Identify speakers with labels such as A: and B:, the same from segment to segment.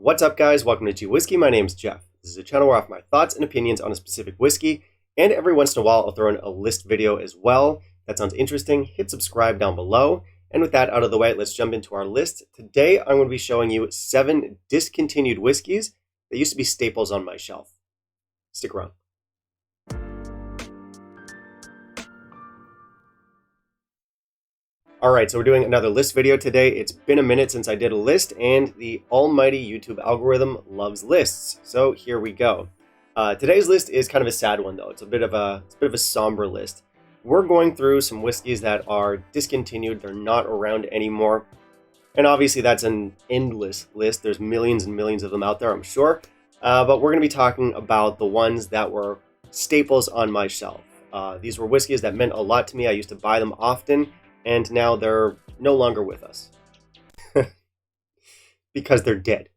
A: What's up, guys? Welcome to Whiskey. My name's Jeff. This is a channel where I offer my thoughts and opinions on a specific whiskey, and every once in a while I'll throw in a list video as well. If that sounds interesting, hit subscribe down below. And with that out of the way, let's jump into our list. Today I'm going to be showing you 7 discontinued whiskeys that used to be staples on my shelf. Stick around. Alright, so we're doing another list video today. It's been a minute since I did a list, and the almighty YouTube algorithm loves lists. So here we go. Today's list is kind of a sad one, though. It's a bit of a somber list. We're going through some whiskeys that are discontinued. They're not around anymore. And obviously that's an endless list. There's millions and millions of them out there, I'm sure. But we're going to be talking about the ones that were staples on my shelf. These were whiskeys that meant a lot to me. I used to buy them often. And now they're no longer with us because they're dead.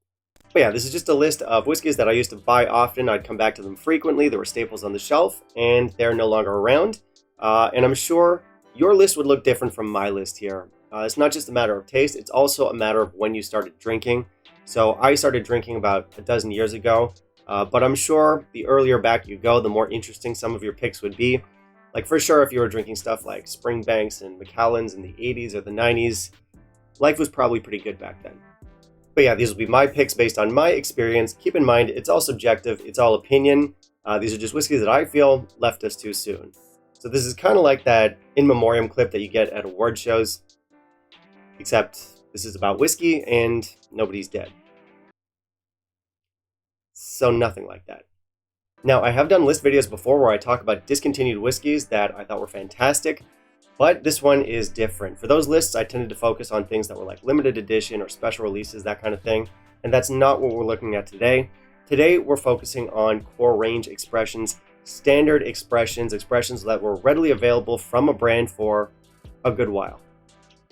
A: But yeah, this is just a list of whiskeys that I used to buy often. I'd come back to them frequently. They were staples on the shelf, and they're no longer around. And I'm sure your list would look different from my list here. It's not just a matter of taste. It's also a matter of when you started drinking. So I started drinking about a dozen years ago. But I'm sure the earlier back you go, the more interesting some of your picks would be. Like, for sure, if you were drinking stuff like Springbanks and Macallans in the 80s or the 90s, life was probably pretty good back then. But yeah, these will be my picks based on my experience. Keep in mind, it's all subjective, it's all opinion. These are just whiskeys that I feel left us too soon. So this is kind of like that in memoriam clip that you get at award shows, except this is about whiskey and nobody's dead. So nothing like that. Now, I have done list videos before where I talk about discontinued whiskeys that I thought were fantastic, but this one is different. For those lists, I tended to focus on things that were like limited edition or special releases, that kind of thing, and that's not what we're looking at today. Today, we're focusing on core range expressions, standard expressions that were readily available from a brand for a good while.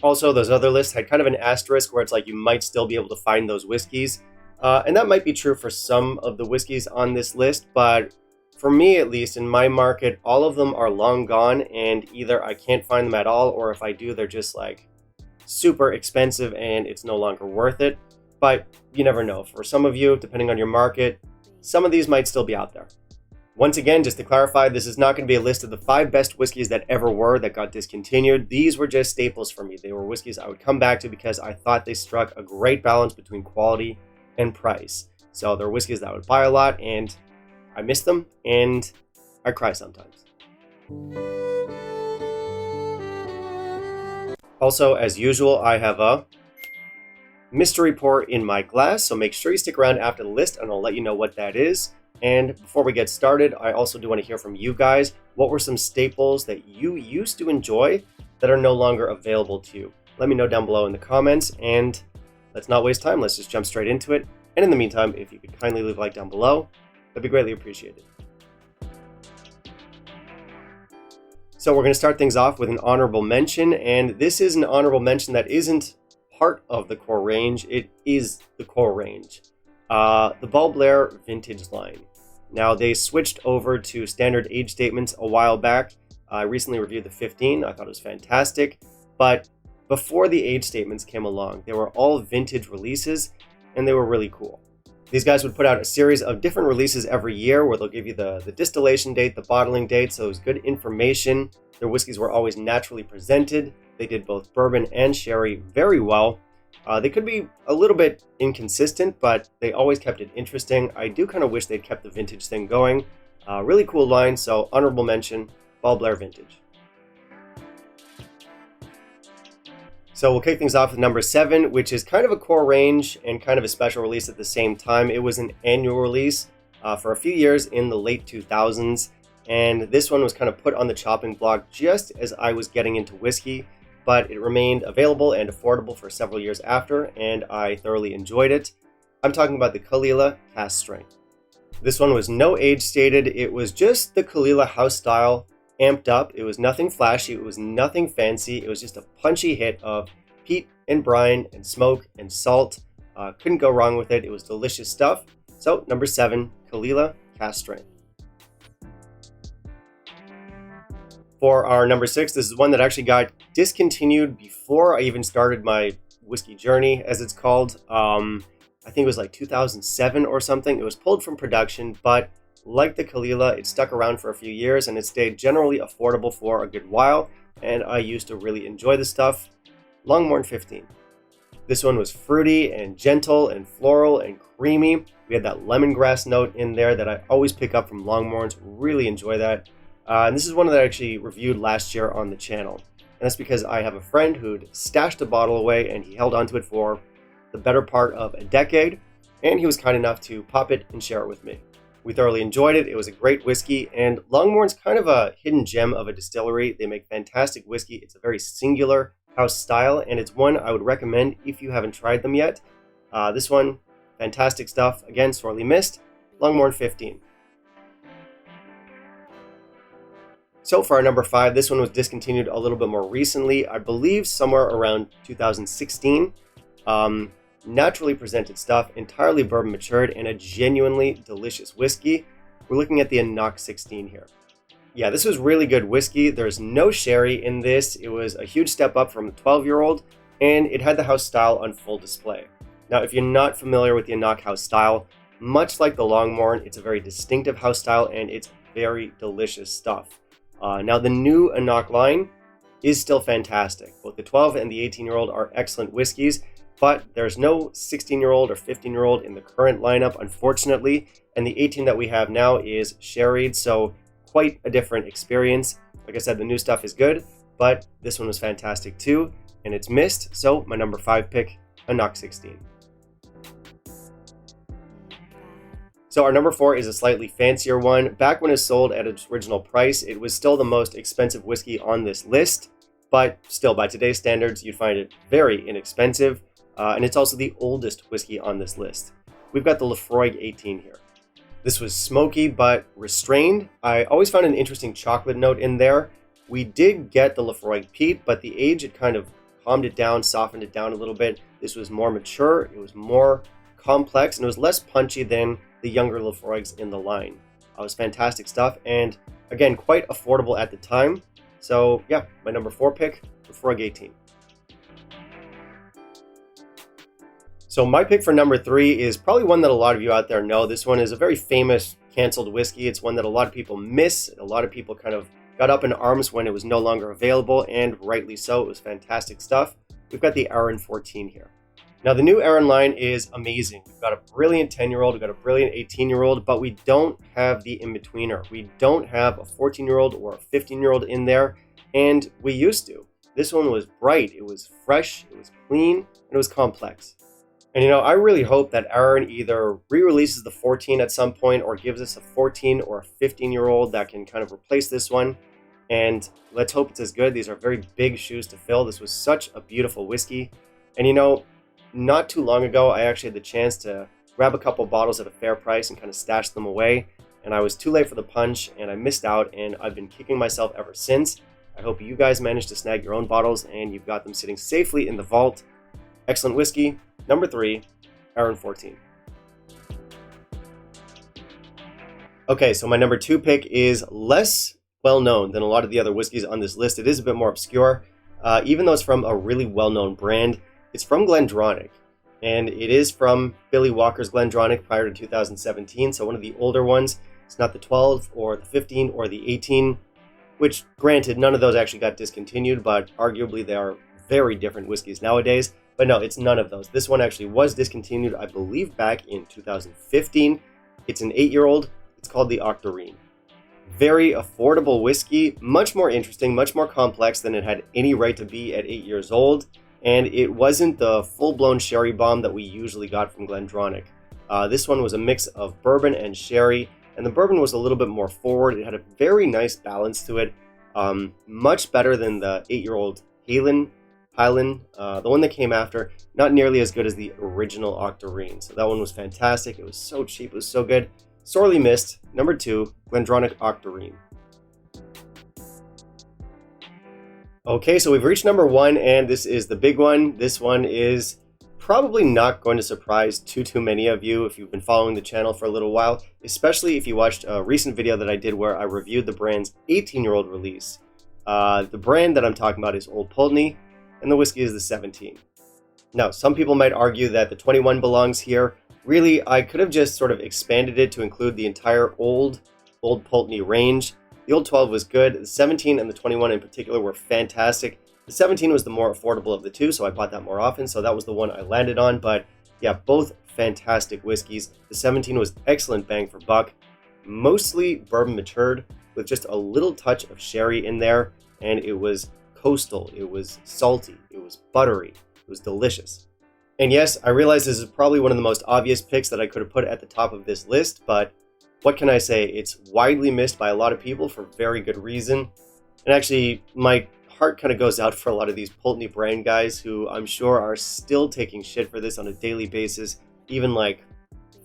A: Also, those other lists had kind of an asterisk where it's like you might still be able to find those whiskeys. And that might be true for some of the whiskeys on this list, but for me, at least in my market, all of them are long gone, and either I can't find them at all, or if I do, they're just like super expensive and it's no longer worth it. But you never know. For some of you, depending on your market, some of these might still be out there. Once again, just to clarify, this is not going to be a list of the 5 best whiskeys that ever were that got discontinued. These were just staples for me. They were whiskeys I would come back to because I thought they struck a great balance between quality and price. So they're whiskeys that I would buy a lot, and I miss them, and I cry sometimes. Also, as usual, I have a mystery pour in my glass, so make sure you stick around after the list and I'll let you know what that is. And before we get started, I also do want to hear from you guys. What were some staples that you used to enjoy that are no longer available to you? Let me know down below in the comments, and let's not waste time. Let's just jump straight into it. And in the meantime, if you could kindly leave a like down below, that'd be greatly appreciated. So we're going to start things off with an honorable mention, and this is an honorable mention that isn't part of the core range. It is the core range. The Ball Blair vintage line. Now, they switched over to standard age statements a while back. I recently reviewed the 15. I thought it was fantastic, but before the age statements came along, they were all vintage releases, and they were really cool. These guys would put out a series of different releases every year where they'll give you the distillation date, the bottling date, so it was good information. Their whiskeys were always naturally presented. They did both bourbon and sherry very well. They could be a little bit inconsistent, but they always kept it interesting. I do kind of wish they'd kept the vintage thing going. Really cool line, so honorable mention, Ball Blair Vintage. So we'll kick things off with number 7, which is kind of a core range and kind of a special release at the same time. It was an annual release for a few years in the late 2000s, and this one was kind of put on the chopping block just as I was getting into whiskey, but it remained available and affordable for several years after, and I thoroughly enjoyed it. I'm talking about the Kalila Cask Strength. This one was no age stated. It was just the Kalila house style, amped up. It was nothing flashy, it was nothing fancy, it was just a punchy hit of peat and brine and smoke and salt. Couldn't go wrong with it. It was delicious stuff. So number 7, Kalila Cask Strength. For our number 6, this is one that actually got discontinued before I even started my whiskey journey, as it's called. I think it was like 2007 or something. It was pulled from production, but like the Kalila, it stuck around for a few years and it stayed generally affordable for a good while, and I used to really enjoy the stuff. Longmorn 15. This one was fruity and gentle and floral and creamy. We had that lemongrass note in there that I always pick up from Longmorns. Really enjoy that. And this is one that I actually reviewed last year on the channel. And that's because I have a friend who'd stashed a bottle away and he held onto it for the better part of a decade. And he was kind enough to pop it and share it with me. We thoroughly enjoyed it. It was a great whiskey, and Longmorn's kind of a hidden gem of a distillery. They make fantastic whiskey. It's a very singular house style, and it's one I would recommend if you haven't tried them yet. This one, fantastic stuff. Again, sorely missed. Longmorn 15. So for our number 5, this one was discontinued a little bit more recently. I believe somewhere around 2016. Naturally presented stuff, entirely bourbon matured, and a genuinely delicious whiskey. We're looking at the Enoch 16 here. Yeah, this was really good whiskey. There's no sherry in this. It was a huge step up from a 12-year-old, and it had the house style on full display. Now, if you're not familiar with the Enoch house style, much like the Longmorn, it's a very distinctive house style, and it's very delicious stuff. Now, the new Enoch line is still fantastic. Both the 12 and the 18-year-old are excellent whiskeys, but there's no 16-year-old or 15-year-old in the current lineup, unfortunately, and the 18 that we have now is sherried, so quite a different experience. Like I said, the new stuff is good, but this one was fantastic too, and it's missed, so my number 5 pick, Enoch 16. So our number 4 is a slightly fancier one. Back when it sold at its original price, it was still the most expensive whiskey on this list, but still, by today's standards, you'd find it very inexpensive. And it's also the oldest whiskey on this list. We've got the Laphroaig 18 here. This was smoky but restrained. I always found an interesting chocolate note in there. We did get the Laphroaig peat, but the age, it kind of calmed it down, softened it down a little bit. This was more mature, it was more complex, and it was less punchy than the younger Laphroaigs in the line. It was fantastic stuff, and again, quite affordable at the time. So yeah, my number 4 pick, Laphroaig 18. So my pick for number 3 is probably one that a lot of you out there know. This one is a very famous canceled whiskey. It's one that a lot of people miss. A lot of people kind of got up in arms when it was no longer available, and rightly so. It was fantastic stuff. We've got the Arran 14 here. Now the new Arran line is amazing. We've got a brilliant 10-year-old, we've got a brilliant 18-year-old, but we don't have the in-betweener. We don't have a 14-year-old or a 15-year-old in there, and we used to. This one was bright, it was fresh, it was clean, and it was complex. And I really hope that Arran either re-releases the 14 at some point or gives us a 14 or a 15-year-old that can kind of replace this one. And let's hope it's as good. These are very big shoes to fill. This was such a beautiful whiskey. And not too long ago, I actually had the chance to grab a couple bottles at a fair price and kind of stash them away. And I was too late for the punch and I missed out, and I've been kicking myself ever since. I hope you guys managed to snag your own bottles and you've got them sitting safely in the vault. Excellent whiskey. Number 3, Arran 14. Okay, so my number 2 pick is less well-known than a lot of the other whiskeys on this list. It is a bit more obscure. Even though it's from a really well-known brand, it's from GlenDronach. And it is from Billy Walker's GlenDronach prior to 2017, so one of the older ones. It's not the 12 or the 15 or the 18, which, granted, none of those actually got discontinued, but arguably they are very different whiskeys nowadays. But no, it's none of those. This one actually was discontinued, I believe, back in 2015. It's an 8-year-old. It's called the Octarine. Very affordable whiskey, much more interesting, much more complex than it had any right to be at 8 years old. And it wasn't the full-blown sherry bomb that we usually got from GlenDronach. This one was a mix of bourbon and sherry, and the bourbon was a little bit more forward. It had a very nice balance to it, much better than the 8-year-old Highland, the one that came after. Not nearly as good as the original Octarine. So that one was fantastic. It was so cheap, it was so good. Sorely missed. Number 2, GlenDronach Octarine. Okay, so we've reached number 1, and this is the big one. This one is probably not going to surprise too many of you if you've been following the channel for a little while, especially if you watched a recent video that I did where I reviewed the brand's 18-year-old release. The brand that I'm talking about is Old Pulteney, and the whiskey is the 17. Now, some people might argue that the 21 belongs here. Really, I could have just sort of expanded it to include the entire Old Pulteney range. The Old 12 was good. The 17 and the 21 in particular were fantastic. The 17 was the more affordable of the two, so I bought that more often, so that was the one I landed on. But yeah, both fantastic whiskeys. The 17 was excellent bang for buck, mostly bourbon matured with just a little touch of sherry in there, and it was coastal, it was salty, it was buttery, it was delicious. And yes, I realize this is probably one of the most obvious picks that I could have put at the top of this list, but what can I say? It's widely missed by a lot of people for very good reason. And actually, my heart kind of goes out for a lot of these Pulteney brand guys who I'm sure are still taking shit for this on a daily basis, even like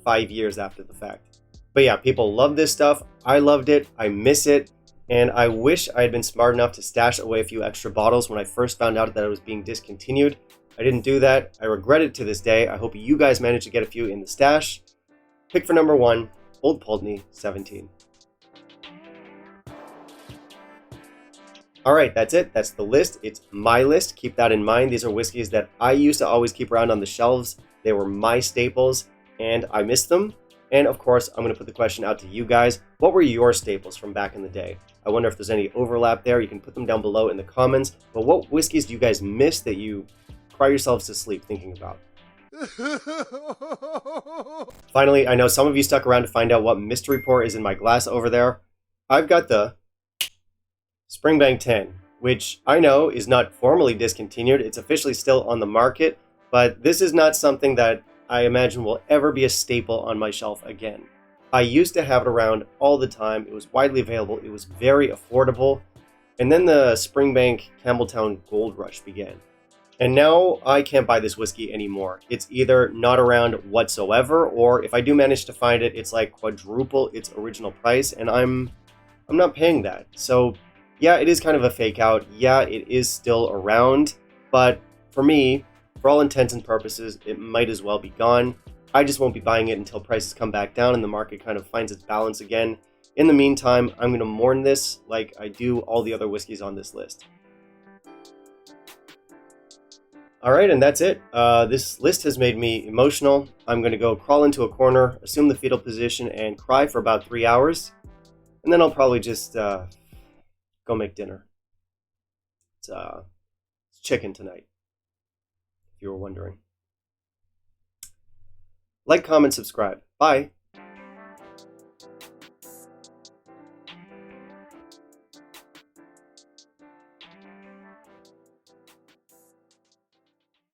A: 5 years after the fact. But yeah, people love this stuff. I loved it. I miss it. And I wish I had been smart enough to stash away a few extra bottles when I first found out that it was being discontinued. I didn't do that. I regret it to this day. I hope you guys managed to get a few in the stash. Pick for number 1, Old Pulteney 17. Alright, that's it. That's the list. It's my list. Keep that in mind. These are whiskeys that I used to always keep around on the shelves. They were my staples, and I miss them. And of course, I'm going to put the question out to you guys. What were your staples from back in the day? I wonder if there's any overlap there. You can put them down below in the comments. But what whiskeys do you guys miss that you cry yourselves to sleep thinking about? Finally, I know some of you stuck around to find out what mystery pour is in my glass over there. I've got the Springbank 10, which I know is not formally discontinued. It's officially still on the market, but this is not something that I imagine will ever be a staple on my shelf again. I used to have it around all the time. It was widely available. It was very affordable. And then the Springbank Campbelltown Gold Rush began. And now I can't buy this whiskey anymore. It's either not around whatsoever, or if I do manage to find it, it's like quadruple its original price, and I'm not paying that. So yeah, it is kind of a fake out. Yeah, it is still around, but for me, for all intents and purposes, it might as well be gone. I just won't be buying it until prices come back down and the market kind of finds its balance again. In the meantime, I'm going to mourn this like I do all the other whiskeys on this list. Alright, and that's it. This list has made me emotional. I'm going to go crawl into a corner, assume the fetal position, and cry for about 3 hours. And then I'll probably just go make dinner. It's chicken tonight, if you were wondering. Like, comment, subscribe. Bye.